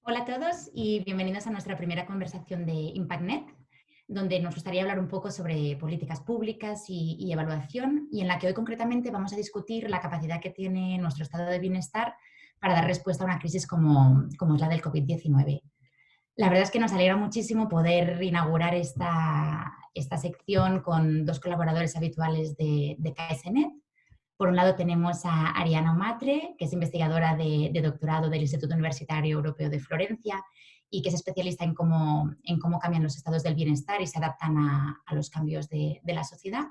Hola a todos y bienvenidos a nuestra primera conversación de ImpactNet, donde nos gustaría hablar un poco sobre políticas públicas y evaluación, y en la que hoy concretamente vamos a discutir la capacidad que tiene nuestro estado de bienestar para dar respuesta a una crisis como es la del COVID-19. La verdad es que nos alegra muchísimo poder inaugurar esta sección con dos colaboradores habituales de KSNet. Por un lado tenemos a Ariana Matre, que es investigadora de doctorado del Instituto Universitario Europeo de Florencia y que es especialista en cómo cambian los estados del bienestar y se adaptan a los cambios de la sociedad.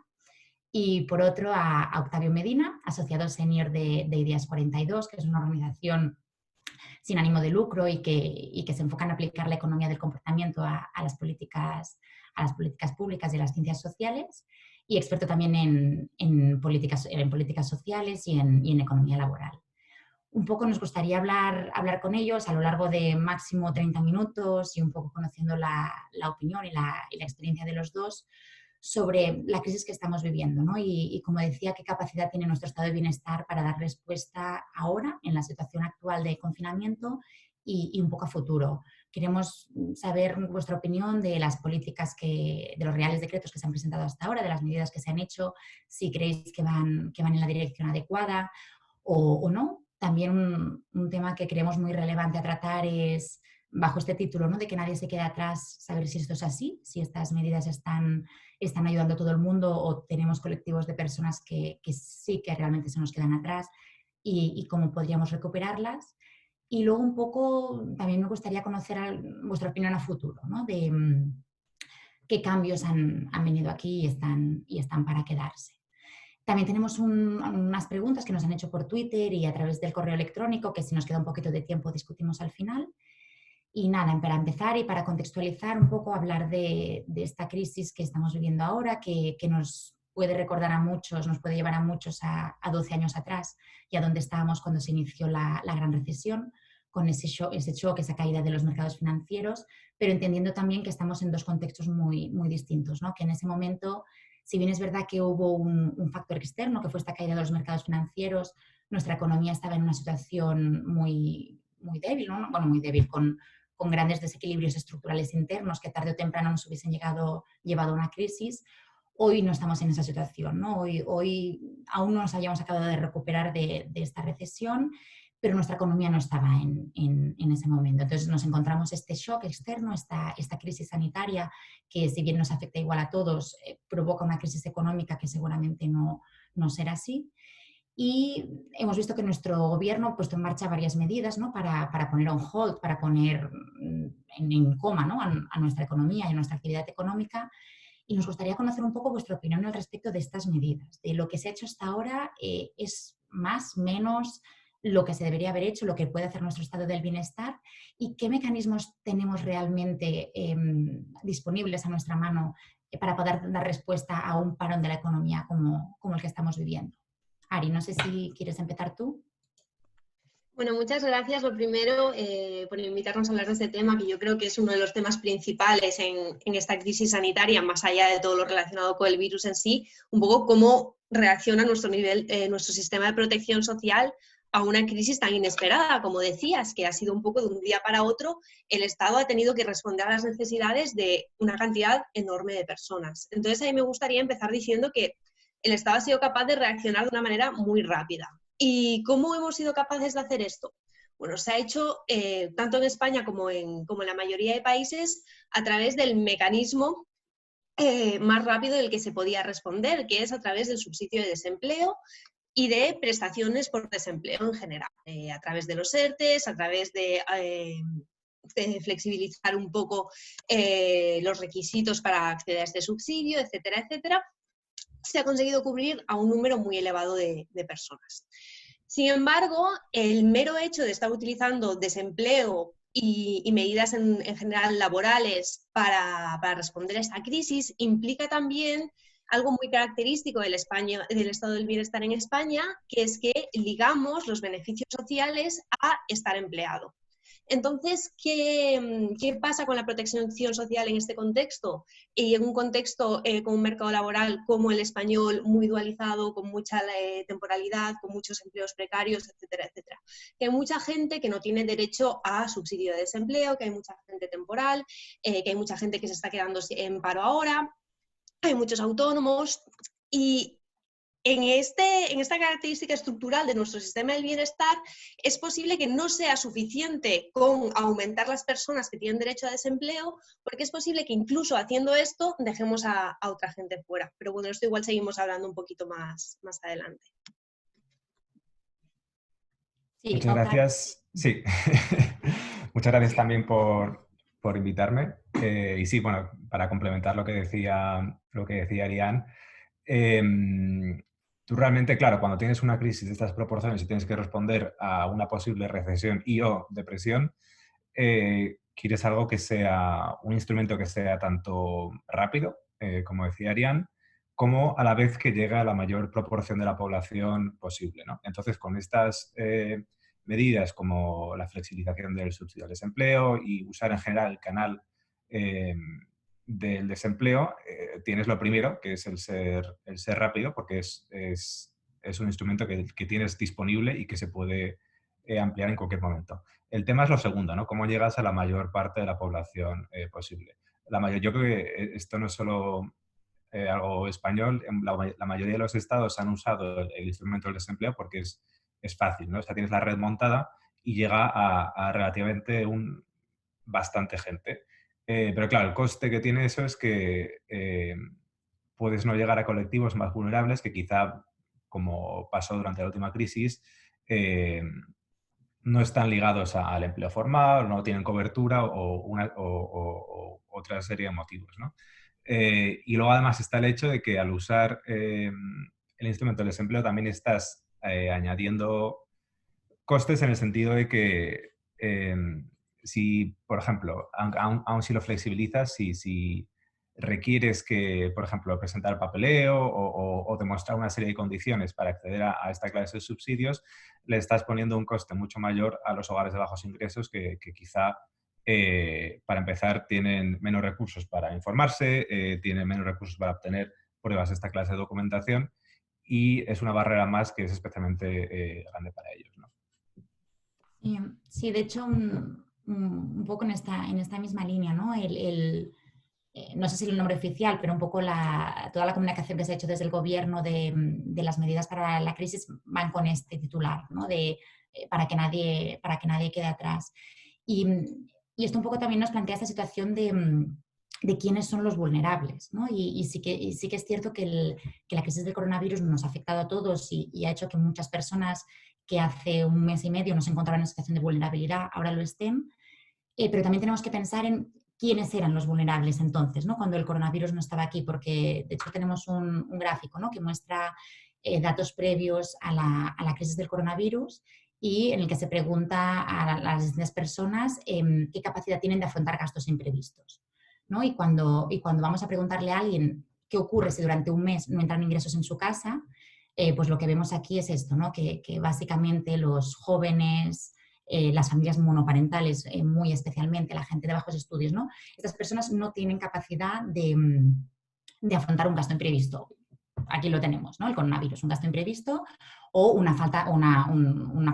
Y por otro a Octavio Medina, asociado senior de Ideas 42, que es una organización sin ánimo de lucro y que se enfoca en aplicar la economía del comportamiento a las políticas públicas y a las ciencias sociales, y experto también en políticas sociales y en economía laboral. Un poco nos gustaría hablar con ellos a lo largo de máximo 30 minutos y un poco conociendo la opinión y la experiencia de los dos sobre la crisis que estamos viviendo, ¿no? Y como decía, qué capacidad tiene nuestro estado de bienestar para dar respuesta ahora, en la situación actual de confinamiento y un poco a futuro. Queremos saber vuestra opinión de las políticas, de los reales decretos que se han presentado hasta ahora, de las medidas que se han hecho, si creéis que van en la dirección adecuada o no. También un tema que creemos muy relevante a tratar es, bajo este título, ¿no?, de que nadie se quede atrás, saber si esto es así, si estas medidas están ayudando a todo el mundo o tenemos colectivos de personas que sí que realmente se nos quedan atrás y cómo podríamos recuperarlas. Y luego un poco también me gustaría conocer vuestra opinión a futuro, ¿no?, de qué cambios han venido aquí y están para quedarse. También tenemos unas preguntas que nos han hecho por Twitter y a través del correo electrónico, que si nos queda un poquito de tiempo discutimos al final. Y nada, para empezar y para contextualizar un poco, hablar de esta crisis que estamos viviendo ahora, que nos puede recordar a muchos, nos puede llevar a muchos a 12 años atrás y a donde estábamos cuando se inició la gran recesión, con ese shock, esa caída de los mercados financieros, pero entendiendo también que estamos en dos contextos muy, muy distintos, ¿no? Que en ese momento, si bien es verdad que hubo un factor externo, que fue esta caída de los mercados financieros, nuestra economía estaba en una situación muy, muy débil, ¿no? Bueno, muy débil, con grandes desequilibrios estructurales internos que tarde o temprano nos hubiesen llevado a una crisis. Hoy no estamos en esa situación, ¿no? Hoy aún no nos habíamos acabado de recuperar de esta recesión, pero nuestra economía no estaba en ese momento. Entonces nos encontramos este shock externo, esta crisis sanitaria, que si bien nos afecta igual a todos, provoca una crisis económica que seguramente no será así. Y hemos visto que nuestro gobierno ha puesto en marcha varias medidas, ¿no?, para poner on hold, para poner en coma, ¿no?, a nuestra economía y a nuestra actividad económica. Y nos gustaría conocer un poco vuestra opinión al respecto de estas medidas, de lo que se ha hecho hasta ahora, es más, menos, lo que se debería haber hecho, lo que puede hacer nuestro estado del bienestar y qué mecanismos tenemos realmente disponibles a nuestra mano para poder dar respuesta a un parón de la economía como el que estamos viviendo. Ari, no sé si quieres empezar tú. Bueno, muchas gracias. Lo primero, por invitarnos a hablar de este tema, que yo creo que es uno de los temas principales en esta crisis sanitaria, más allá de todo lo relacionado con el virus en sí, un poco cómo reacciona nuestro sistema de protección social a una crisis tan inesperada, como decías, que ha sido un poco de un día para otro. El Estado ha tenido que responder a las necesidades de una cantidad enorme de personas. Entonces, a mí me gustaría empezar diciendo que el Estado ha sido capaz de reaccionar de una manera muy rápida. ¿Y cómo hemos sido capaces de hacer esto? Bueno, se ha hecho tanto en España como en la mayoría de países a través del mecanismo más rápido del que se podía responder, que es a través del subsidio de desempleo y de prestaciones por desempleo en general, a través de los ERTEs, a través de flexibilizar un poco los requisitos para acceder a este subsidio, etcétera, etcétera. Se ha conseguido cubrir a un número muy elevado de personas. Sin embargo, el mero hecho de estar utilizando desempleo y medidas en general laborales para responder a esta crisis implica también algo muy característico del estado del bienestar en España, que es que ligamos los beneficios sociales a estar empleado. Entonces, ¿qué pasa con la protección social en este contexto? Y en un contexto con un mercado laboral como el español, muy dualizado, con mucha temporalidad, con muchos empleos precarios, etcétera, etcétera. Que hay mucha gente que no tiene derecho a subsidio de desempleo, que hay mucha gente temporal, que hay mucha gente que se está quedando en paro ahora, hay muchos autónomos y en esta característica estructural de nuestro sistema del bienestar, es posible que no sea suficiente con aumentar las personas que tienen derecho a desempleo, porque es posible que incluso haciendo esto dejemos a otra gente fuera. Pero bueno, esto igual seguimos hablando un poquito más adelante. Sí, Muchas gracias. Sí, muchas gracias también por invitarme. Y sí, bueno, para complementar lo que decía Ariane, tú realmente, claro, cuando tienes una crisis de estas proporciones y tienes que responder a una posible recesión y o depresión, quieres algo que sea un instrumento que sea tanto rápido, como decía Ariane, como a la vez que llegue a la mayor proporción de la población posible, ¿no? Entonces, con estas medidas como la flexibilización del subsidio al desempleo y usar en general el canal del desempleo, tienes lo primero, que es el ser rápido, porque es un instrumento que tienes disponible y que se puede ampliar en cualquier momento. El tema es lo segundo, ¿no? Cómo llegas a la mayor parte de la población posible. Yo creo que esto no es solo algo español. La mayoría de los estados han usado el instrumento del desempleo porque es fácil, ¿no? O sea, tienes la red montada y llega a relativamente bastante gente. Pero claro, el coste que tiene eso es que puedes no llegar a colectivos más vulnerables que quizá, como pasó durante la última crisis, no están ligados al empleo formal, no tienen cobertura o otra serie de motivos, ¿no? Y luego además está el hecho de que al usar el instrumento del desempleo también estás añadiendo costes en el sentido de que si, por ejemplo, aun si lo flexibilizas, si requieres que, por ejemplo, presentar papeleo o demostrar una serie de condiciones para acceder a esta clase de subsidios, le estás poniendo un coste mucho mayor a los hogares de bajos ingresos que quizá, para empezar, tienen menos recursos para informarse, tienen menos recursos para obtener pruebas de esta clase de documentación y es una barrera más que es especialmente grande para ellos, ¿no? Sí, de hecho, un poco en esta misma línea, ¿no? No sé si el nombre oficial, pero un poco toda la comunicación que se ha hecho desde el gobierno de las medidas para la crisis van con este titular, ¿no? Para que nadie quede atrás. Y esto un poco también nos plantea esta situación de quiénes son los vulnerables, ¿no? Y sí que es cierto que la crisis del coronavirus nos ha afectado a todos y ha hecho que muchas personas que hace un mes y medio no se encontraban en situación de vulnerabilidad ahora lo estén, pero también tenemos que pensar en quiénes eran los vulnerables entonces, ¿no? Cuando el coronavirus no estaba aquí, porque de hecho tenemos un gráfico, ¿no? Que muestra datos previos a la crisis del coronavirus y en el que se pregunta a las distintas personas qué capacidad tienen de afrontar gastos imprevistos, ¿no? Y cuando vamos a preguntarle a alguien qué ocurre si durante un mes no entran ingresos en su casa, pues lo que vemos aquí es esto, ¿no? Que básicamente los jóvenes, las familias monoparentales, muy especialmente la gente de bajos estudios, ¿no? Estas personas no tienen capacidad de afrontar un gasto imprevisto. Aquí lo tenemos, ¿no? El coronavirus, un gasto imprevisto o una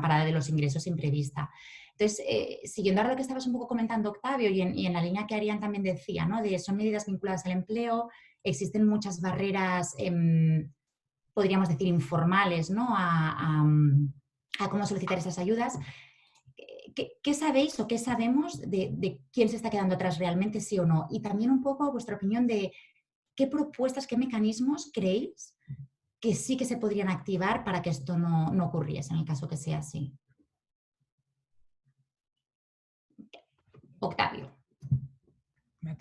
parada de los ingresos imprevista. Entonces, siguiendo ahora lo que estabas un poco comentando, Octavio, y en la línea que Ariane también decía, ¿no? Son medidas vinculadas al empleo, existen muchas barreras, podríamos decir, informales, ¿no? A cómo solicitar esas ayudas. ¿Qué sabéis o qué sabemos de quién se está quedando atrás realmente, sí o no? Y también un poco vuestra opinión de qué propuestas, qué mecanismos creéis que sí que se podrían activar para que esto no ocurriese, en el caso que sea así. Octavio. Me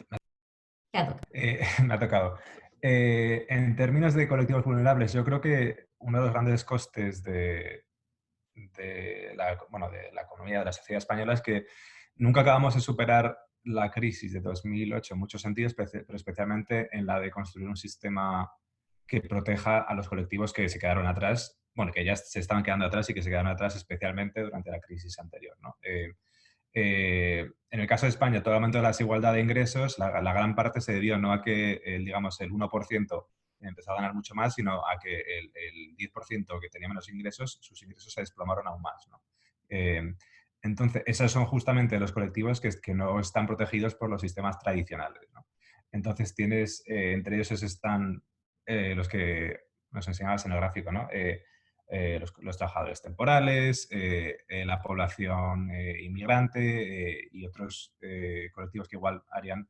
Me ha tocado. En términos de colectivos vulnerables, yo creo que uno de los grandes costes de la economía de la sociedad española es que nunca acabamos de superar la crisis de 2008 en muchos sentidos, pero especialmente en la de construir un sistema que proteja a los colectivos que se quedaron atrás, bueno, que ya se estaban quedando atrás y que se quedaron atrás especialmente durante la crisis anterior, ¿no? En el caso de España, todo el aumento de la desigualdad de ingresos, la gran parte se debió no a que, digamos, el 1% empezó a ganar mucho más, sino a que el 10% que tenía menos ingresos, sus ingresos se desplomaron aún más, ¿no? Entonces, esos son justamente los colectivos que no están protegidos por los sistemas tradicionales, ¿no? Entonces, tienes, entre ellos están los que nos enseñabas en el gráfico, ¿no? Los trabajadores temporales, la población inmigrante y otros colectivos que igual Arián,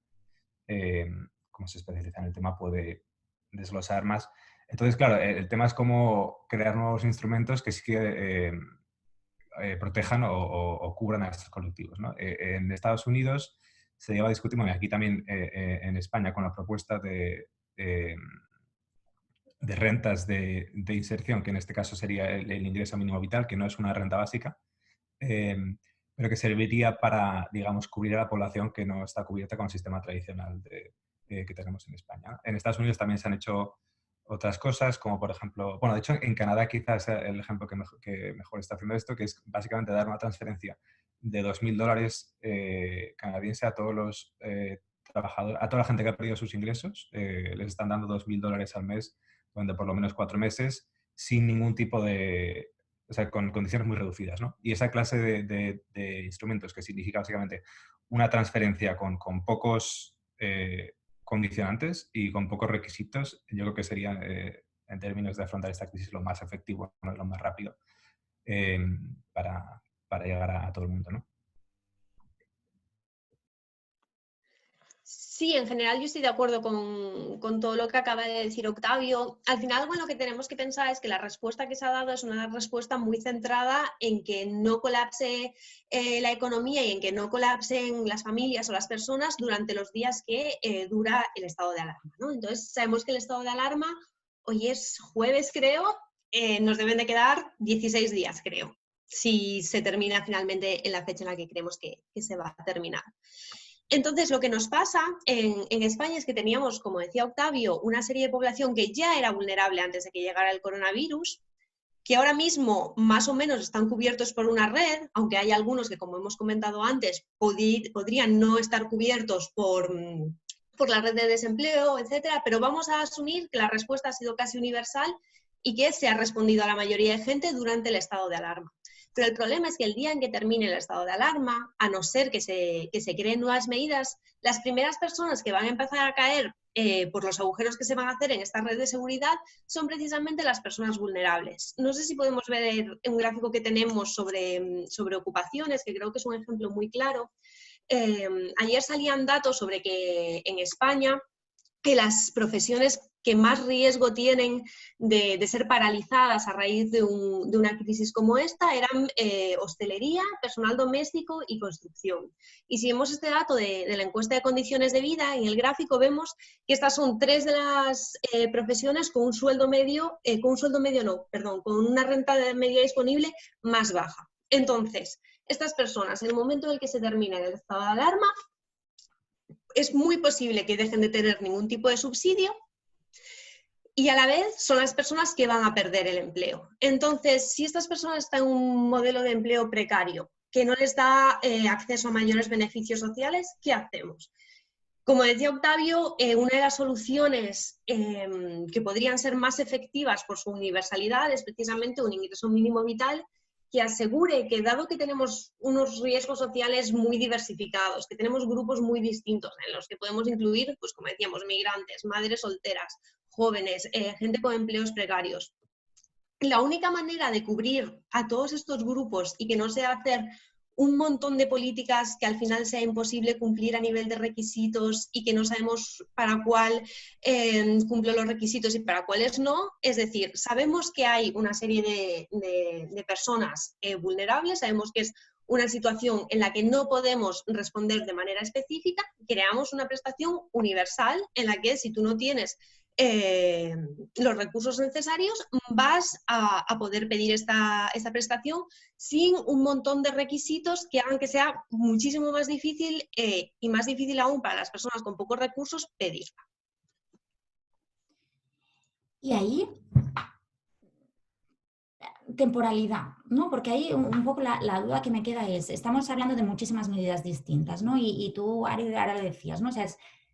como se especializa en el tema, puede desglosar más. Entonces, claro, el tema es cómo crear nuevos instrumentos que sí que protejan o cubran a estos colectivos, ¿no? En Estados Unidos se lleva a discutir, bueno, y aquí también en España con la propuesta de rentas de inserción, que en este caso sería el ingreso mínimo vital, que no es una renta básica, pero que serviría para, digamos, cubrir a la población que no está cubierta con el sistema tradicional que tenemos en España. En Estados Unidos también se han hecho otras cosas, como por ejemplo, bueno, de hecho en Canadá quizás es el ejemplo que mejor está haciendo esto, que es básicamente dar una transferencia de $2.000 canadiense a todos los trabajadores, a toda la gente que ha perdido sus ingresos, les están dando $2.000 al mes durante por lo menos 4 meses sin ningún tipo de, o sea, con condiciones muy reducidas, ¿no? Y esa clase de instrumentos que significa básicamente una transferencia con pocos condicionantes y con pocos requisitos, yo creo que sería, en términos de afrontar esta crisis, lo más efectivo, ¿no? Lo más rápido para llegar a todo el mundo, ¿no? Sí, en general yo estoy de acuerdo con todo lo que acaba de decir Octavio. Al final, bueno, lo que tenemos que pensar es que la respuesta que se ha dado es una respuesta muy centrada en que no colapse la economía y en que no colapsen las familias o las personas durante los días que dura el estado de alarma, ¿no? Entonces, sabemos que el estado de alarma, hoy es jueves, creo, nos deben de quedar 16 días, creo, si se termina finalmente en la fecha en la que creemos que se va a terminar. Entonces, lo que nos pasa en España es que teníamos, como decía Octavio, una serie de población que ya era vulnerable antes de que llegara el coronavirus, que ahora mismo más o menos están cubiertos por una red, aunque hay algunos que, como hemos comentado antes, podrían no estar cubiertos por la red de desempleo, etcétera, pero vamos a asumir que la respuesta ha sido casi universal y que se ha respondido a la mayoría de gente durante el estado de alarma. Pero el problema es que el día en que termine el estado de alarma, a no ser que se creen nuevas medidas, las primeras personas que van a empezar a caer por los agujeros que se van a hacer en esta red de seguridad son precisamente las personas vulnerables. No sé si podemos ver un gráfico que tenemos sobre ocupaciones, que creo que es un ejemplo muy claro. Ayer salían datos sobre que en España que las profesiones que más riesgo tienen de ser paralizadas a raíz de una crisis como esta eran hostelería, personal doméstico y construcción. Y si vemos este dato de la encuesta de condiciones de vida, en el gráfico vemos que estas son 3 de las profesiones con un sueldo medio, con una renta media disponible más baja. Entonces, estas personas, en el momento en el que se termina el estado de alarma, es muy posible que dejen de tener ningún tipo de subsidio y a la vez son las personas que van a perder el empleo. Entonces, si estas personas están en un modelo de empleo precario que no les da acceso a mayores beneficios sociales, ¿qué hacemos? Como decía Octavio, una de las soluciones que podrían ser más efectivas por su universalidad es precisamente un ingreso mínimo vital que asegure que, dado que tenemos unos riesgos sociales muy diversificados, que tenemos grupos muy distintos en los que podemos incluir, pues como decíamos, migrantes, madres solteras, jóvenes, gente con empleos precarios, la única manera de cubrir a todos estos grupos y que no sea hacer un montón de políticas que al final sea imposible cumplir a nivel de requisitos y que no sabemos para cuál cumple los requisitos y para cuáles no. Es decir, sabemos que hay una serie de personas vulnerables, sabemos que es una situación en la que no podemos responder de manera específica, creamos una prestación universal en la que si tú no tienes los recursos necesarios, vas a poder pedir esta prestación sin un montón de requisitos que hagan que sea muchísimo más difícil y más difícil aún para las personas con pocos recursos pedirla. Y ahí temporalidad, ¿no? Porque ahí un poco la duda que me queda es, estamos hablando de muchísimas medidas distintas, ¿no? Y tú, Ari, ahora lo decías, ¿no? O sea,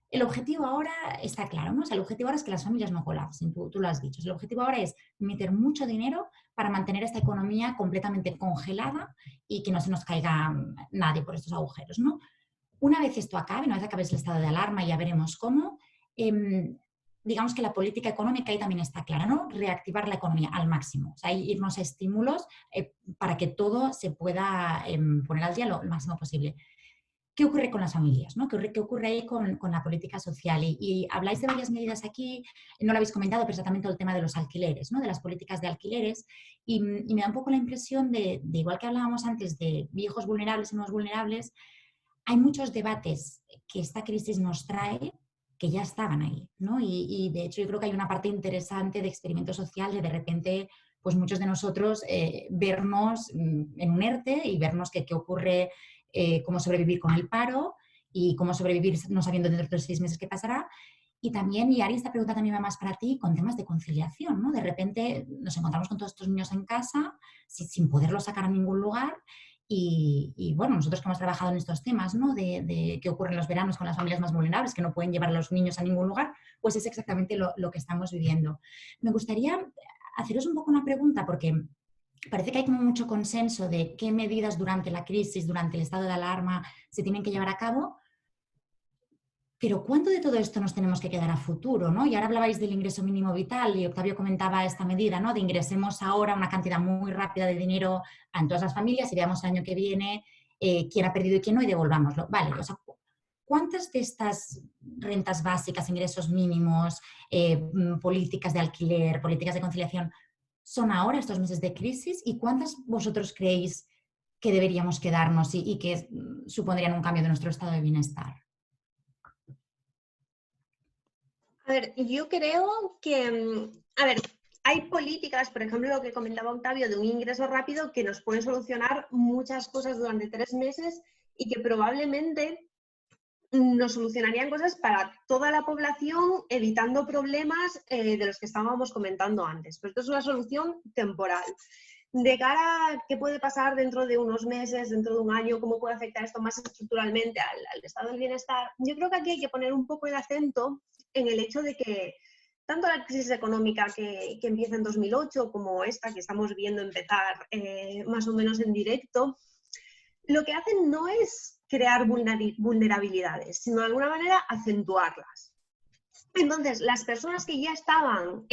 el objetivo ahora está claro, ¿no? O sea, el objetivo ahora es que las familias no colapsen, tú lo has dicho. El objetivo ahora es meter mucho dinero para mantener esta economía completamente congelada y que no se nos caiga nadie por estos agujeros, ¿no? Una vez esto acabe, una vez acabe el estado de alarma, ya veremos cómo, digamos que la política económica ahí también está clara, ¿no? Reactivar la economía al máximo, o sea, irnos a estímulos para que todo se pueda poner al día lo máximo posible. ¿Qué ocurre con las familias? ¿No? ¿Qué ocurre ahí con la política social? Y habláis de varias medidas aquí, no lo habéis comentado, pero también todo el tema de los alquileres, ¿no? De las políticas de alquileres, y me da un poco la impresión de igual que hablábamos antes de viejos vulnerables y nuevos vulnerables, hay muchos debates que esta crisis nos trae que ya estaban ahí, ¿no? Y de hecho yo creo que hay una parte interesante de experimento social de repente, pues muchos de nosotros vernos en un ERTE y vernos qué ocurre, cómo sobrevivir con el paro y cómo sobrevivir no sabiendo dentro de los 6 meses qué pasará. Y también, y Ari, esta pregunta también va más para ti, con temas de conciliación, ¿no? De repente nos encontramos con todos estos niños en casa sin poderlos sacar a ningún lugar. Y bueno, nosotros que hemos trabajado en estos temas, ¿no? De qué ocurre en los veranos con las familias más vulnerables, que no pueden llevar a los niños a ningún lugar, pues es exactamente lo que estamos viviendo. Me gustaría haceros un poco una pregunta, porque parece que hay como mucho consenso de qué medidas durante la crisis, durante el estado de alarma, se tienen que llevar a cabo, pero ¿cuánto de todo esto nos tenemos que quedar a futuro, ¿no? Y ahora hablabais del ingreso mínimo vital y Octavio comentaba esta medida, ¿no? De ingresemos ahora una cantidad muy rápida de dinero a todas las familias y veamos el año que viene quién ha perdido y quién no y devolvámoslo. Vale, o sea, ¿cuántas de estas rentas básicas, ingresos mínimos, políticas de alquiler, políticas de conciliación, son ahora estos meses de crisis? ¿Y cuántas vosotros creéis que deberíamos quedarnos y que supondrían un cambio de nuestro estado de bienestar? A ver, yo creo que, a ver, hay políticas, por ejemplo, lo que comentaba Octavio, de un ingreso rápido que nos puede solucionar muchas cosas durante 3 meses y que probablemente nos solucionarían cosas para toda la población, evitando problemas de los que estábamos comentando antes. Pero esto es una solución temporal. De cara a qué puede pasar dentro de unos meses, dentro de un año, cómo puede afectar esto más estructuralmente al estado del bienestar, yo creo que aquí hay que poner un poco el acento en el hecho de que tanto la crisis económica que empieza en 2008 como esta que estamos viendo empezar más o menos en directo, lo que hacen no es crear vulnerabilidades, sino de alguna manera acentuarlas. Entonces, las personas que ya estaban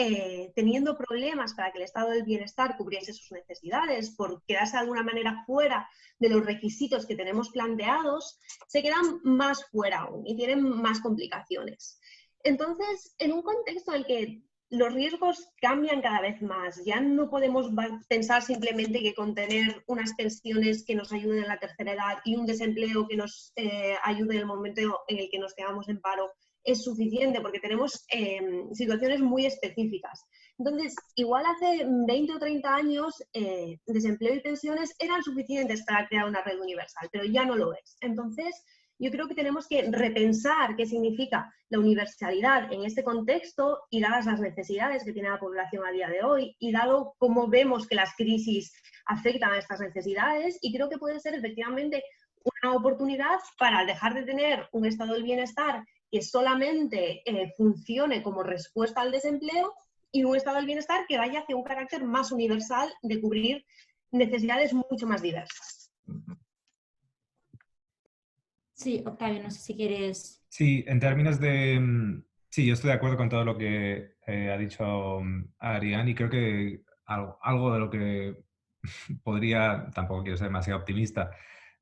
teniendo problemas para que el estado del bienestar cubriese sus necesidades por quedarse de alguna manera fuera de los requisitos que tenemos planteados, se quedan más fuera aún y tienen más complicaciones. Entonces, en un contexto en el que los riesgos cambian cada vez más, ya no podemos pensar simplemente que con tener unas pensiones que nos ayuden en la tercera edad y un desempleo que nos ayude en el momento en el que nos quedamos en paro es suficiente, porque tenemos situaciones muy específicas. Entonces, igual hace 20 o 30 años, desempleo y pensiones eran suficientes para crear una red universal, pero ya no lo es. Entonces, yo creo que tenemos que repensar qué significa la universalidad en este contexto y dadas las necesidades que tiene la población a día de hoy y dado cómo vemos que las crisis afectan a estas necesidades, y creo que puede ser efectivamente una oportunidad para dejar de tener un estado del bienestar que solamente funcione como respuesta al desempleo y un estado del bienestar que vaya hacia un carácter más universal de cubrir necesidades mucho más diversas. Sí, Octavio, no sé si quieres... Sí, en términos de... Sí, yo estoy de acuerdo con todo lo que ha dicho Ariane y creo que algo de lo que podría, tampoco quiero ser demasiado optimista,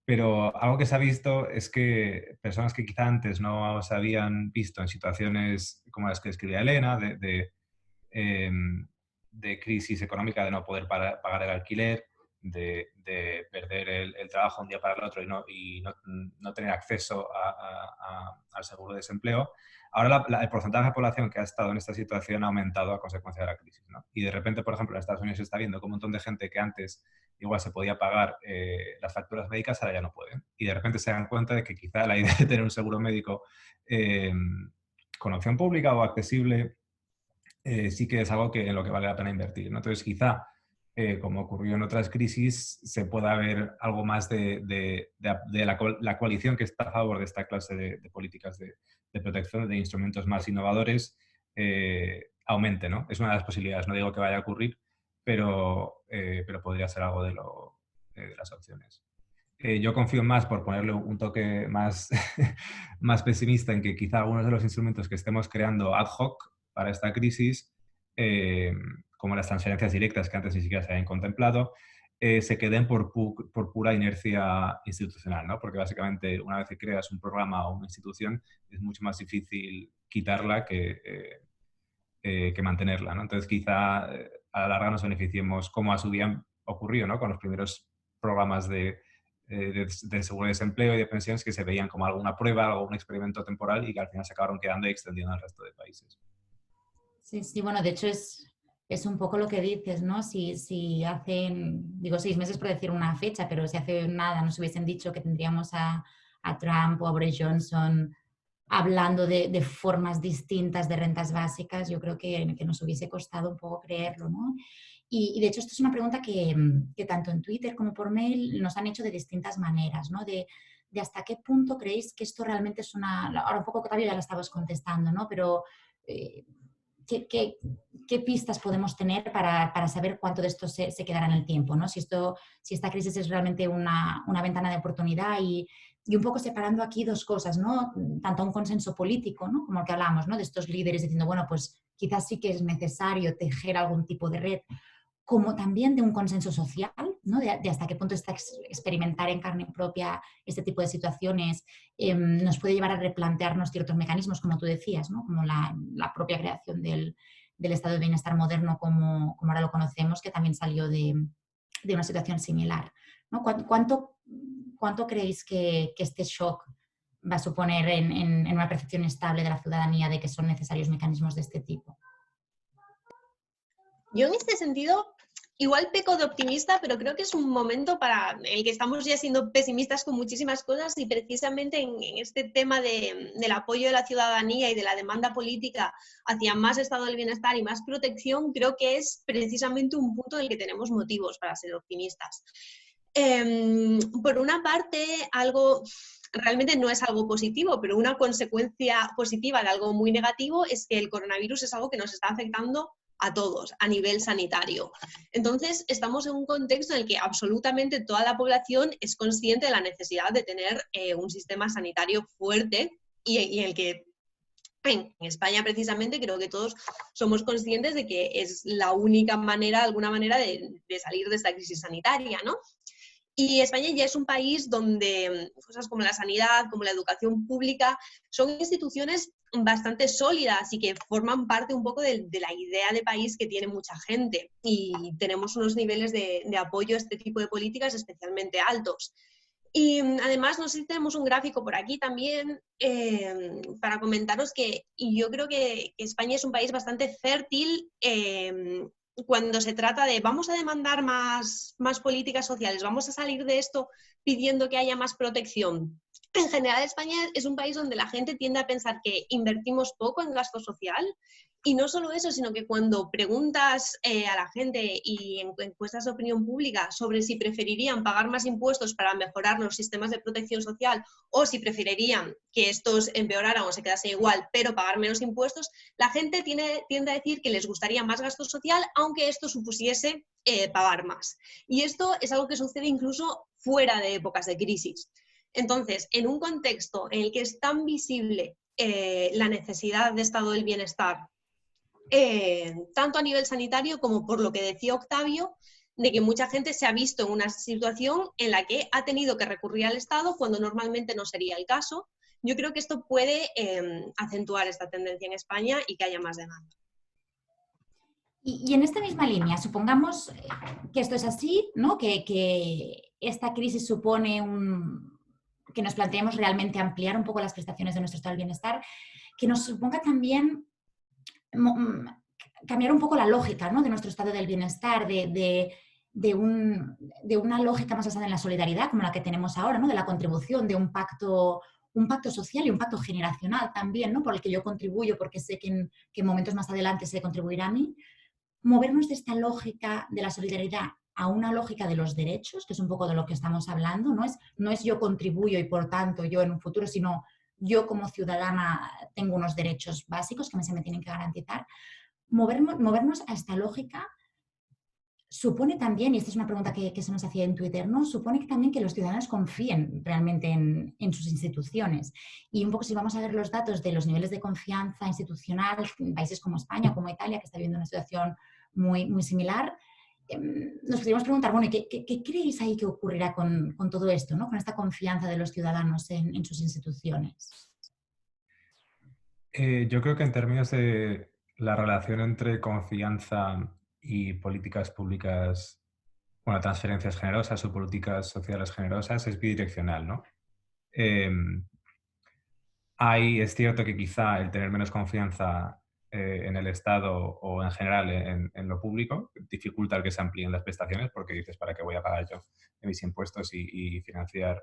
pero algo que se ha visto es que personas que quizá antes no se habían visto en situaciones como las que describía Elena, de crisis económica, de no poder pagar el alquiler, de perder el trabajo un día para el otro y no tener acceso al seguro de desempleo. Ahora el porcentaje de población que ha estado en esta situación ha aumentado a consecuencia de la crisis, ¿no? Y de repente, por ejemplo, en Estados Unidos se está viendo que un montón de gente que antes igual se podía pagar las facturas médicas, ahora ya no pueden. Y de repente se dan cuenta de que quizá la idea de tener un seguro médico con opción pública o accesible sí que es algo en lo que vale la pena invertir, ¿no? Entonces, quizá como ocurrió en otras crisis, se pueda ver algo más de la coalición que está a favor de esta clase de políticas de protección, de instrumentos más innovadores, aumente, ¿no? Es una de las posibilidades, no digo que vaya a ocurrir, pero podría ser algo de las opciones. Yo confío más, por ponerle un toque más, más pesimista, en que quizá algunos de los instrumentos que estemos creando ad hoc para esta crisis, como las transferencias directas que antes ni siquiera se habían contemplado, se queden por pura inercia institucional, ¿no? Porque básicamente una vez que creas un programa o una institución es mucho más difícil quitarla que mantenerla, ¿no? Entonces quizá a la larga nos beneficiemos, como a su día ocurrió, ¿no? Con los primeros programas de seguro de desempleo y de pensiones que se veían como alguna prueba, algún experimento temporal y que al final se acabaron quedando y extendiendo al resto de países. Sí, sí, bueno, de hecho es un poco lo que dices, ¿no? Si hacen, digo 6 meses por decir una fecha, pero si hace nada nos hubiesen dicho que tendríamos a Trump o a Boris Johnson hablando de formas distintas de rentas básicas, yo creo que nos hubiese costado un poco creerlo, ¿no? Y de hecho esto es una pregunta que tanto en Twitter como por mail nos han hecho de distintas maneras, ¿no? De hasta qué punto creéis que esto realmente es una... Ahora un poco Octavio ya lo estabas contestando, ¿no? Pero ¿qué pistas podemos tener para saber cuánto de esto se quedará en el tiempo, ¿no? Si esta crisis es realmente una ventana de oportunidad y un poco separando aquí dos cosas, ¿no? Tanto un consenso político, ¿no? Como el que hablamos, ¿no? De estos líderes diciendo, bueno, pues quizás sí que es necesario tejer algún tipo de red, como también de un consenso social, ¿no? De hasta qué punto experimentar en carne propia este tipo de situaciones nos puede llevar a replantearnos ciertos mecanismos, como tú decías, ¿no? Como la propia creación del estado de bienestar moderno como ahora lo conocemos, que también salió de una situación similar, ¿no? ¿Cuánto creéis que este shock va a suponer en una percepción estable de la ciudadanía de que son necesarios mecanismos de este tipo? Yo en este sentido, igual peco de optimista, pero creo que es un momento para el que estamos ya siendo pesimistas con muchísimas cosas y precisamente en este tema del apoyo de la ciudadanía y de la demanda política hacia más estado del bienestar y más protección, creo que es precisamente un punto en el que tenemos motivos para ser optimistas. Por una parte, algo... Realmente no es algo positivo, pero una consecuencia positiva de algo muy negativo es que el coronavirus es algo que nos está afectando a todos a nivel sanitario. Entonces, estamos en un contexto en el que absolutamente toda la población es consciente de la necesidad de tener un sistema sanitario fuerte y en el que en España precisamente creo que todos somos conscientes de que es la única manera, de alguna manera, de salir de esta crisis sanitaria, ¿no? Y España ya es un país donde cosas como la sanidad, como la educación pública, son instituciones bastante sólidas y que forman parte un poco de la idea de país que tiene mucha gente. Y tenemos unos niveles de apoyo a este tipo de políticas especialmente altos. Y además, no sé si tenemos un gráfico por aquí también para comentaros que yo creo que España es un país bastante fértil cuando se trata de vamos a demandar más políticas sociales, vamos a salir de esto pidiendo que haya más protección. En general, España es un país donde la gente tiende a pensar que invertimos poco en gasto social y no solo eso, sino que cuando preguntas a la gente y en encuestas de opinión pública sobre si preferirían pagar más impuestos para mejorar los sistemas de protección social o si preferirían que estos empeoraran o se quedasen igual, pero pagar menos impuestos, la gente tiende a decir que les gustaría más gasto social, aunque esto supusiese pagar más. Y esto es algo que sucede incluso fuera de épocas de crisis. Entonces, en un contexto en el que es tan visible la necesidad de estado del bienestar, tanto a nivel sanitario como por lo que decía Octavio, de que mucha gente se ha visto en una situación en la que ha tenido que recurrir al Estado cuando normalmente no sería el caso. Yo creo que esto puede acentuar esta tendencia en España y que haya más demanda. Y en esta misma línea, supongamos que esto es así, ¿no? Que esta crisis supone que nos planteemos realmente ampliar un poco las prestaciones de nuestro estado del bienestar, que nos suponga también cambiar un poco la lógica, ¿no? De nuestro estado del bienestar, de una lógica más basada en la solidaridad, como la que tenemos ahora, ¿no? De la contribución, de un pacto social y un pacto generacional también, ¿no? Por el que yo contribuyo porque sé que en momentos más adelante se contribuirá a mí. movernos de esta lógica de la solidaridad a una lógica de los derechos, que es un poco de lo que estamos hablando, no es yo contribuyo y por tanto yo en un futuro, sino yo como ciudadana tengo unos derechos básicos que se me tienen que garantizar. Movernos a esta lógica supone también, y esta es una pregunta que se nos hacía en Twitter, ¿no? Supone que también que los ciudadanos confíen realmente en sus instituciones. Y un poco si vamos a ver los datos de los niveles de confianza institucional en países como España o como Italia, que está viviendo una situación muy, muy similar, nos podríamos preguntar, bueno, ¿qué creéis ahí que ocurrirá con todo esto, ¿no? Con esta confianza de los ciudadanos en sus instituciones? Yo creo que en términos de la relación entre confianza y políticas públicas, bueno, transferencias generosas o políticas sociales generosas es bidireccional, ¿no? Es cierto que quizá el tener menos confianza en el Estado o en general en lo público dificulta el que se amplíen las prestaciones porque dices, ¿para qué voy a pagar yo mis impuestos y financiar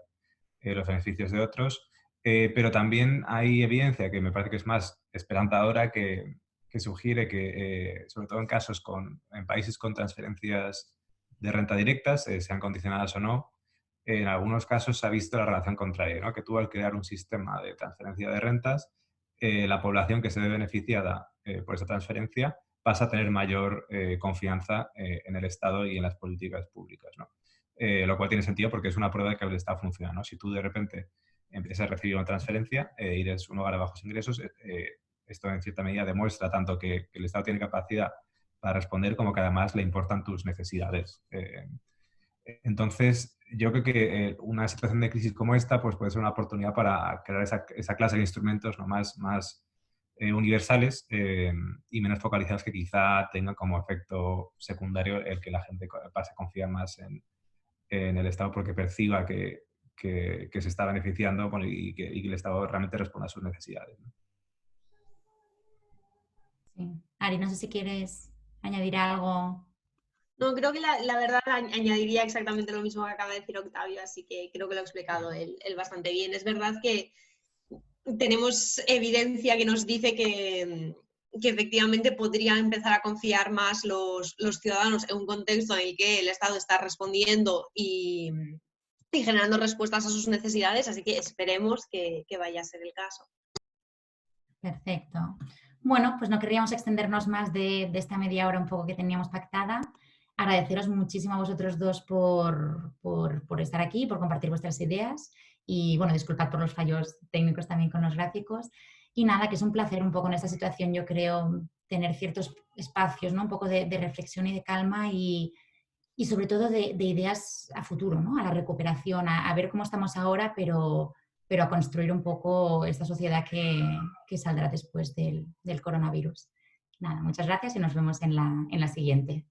los beneficios de otros? Pero también hay evidencia que me parece que es más esperanzadora que sugiere que, sobre todo en países con transferencias de renta directas, sean condicionadas o no, en algunos casos se ha visto la relación contraria, ¿no? Que tú al crear un sistema de transferencia de rentas, la población que se ve beneficiada por esa transferencia pasa a tener mayor confianza en el Estado y en las políticas públicas, ¿no? Lo cual tiene sentido porque es una prueba de que el Estado funciona, ¿no? Si tú de repente empiezas a recibir una transferencia y eres un hogar de bajos ingresos, esto en cierta medida demuestra tanto que el Estado tiene capacidad para responder como que además le importan tus necesidades. Entonces, yo creo que una situación de crisis como esta pues puede ser una oportunidad para crear esa clase de instrumentos, ¿no? más universales y menos focalizados que quizá tengan como efecto secundario el que la gente pase a confiar más en el Estado porque perciba que se está beneficiando, bueno, y que el Estado realmente responda a sus necesidades, ¿no? Sí. Ari, no sé si quieres añadir algo. No, creo que la verdad añadiría exactamente lo mismo que acaba de decir Octavio, así que creo que lo ha explicado él bastante bien. Es verdad que tenemos evidencia que nos dice que efectivamente podrían empezar a confiar más los ciudadanos en un contexto en el que el Estado está respondiendo y generando respuestas a sus necesidades, así que esperemos que vaya a ser el caso. Perfecto. Bueno, pues no querríamos extendernos más de esta media hora un poco que teníamos pactada. Agradeceros muchísimo a vosotros dos por estar aquí, por compartir vuestras ideas y, bueno, disculpad por los fallos técnicos también con los gráficos. Y nada, que es un placer un poco en esta situación, yo creo, tener ciertos espacios, ¿no? Un poco de reflexión y de calma y sobre todo de ideas a futuro, ¿no? A la recuperación, a ver cómo estamos ahora, pero a construir un poco esta sociedad que saldrá después del coronavirus. Nada, muchas gracias y nos vemos en la siguiente.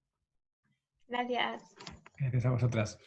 Gracias. Gracias a vosotras.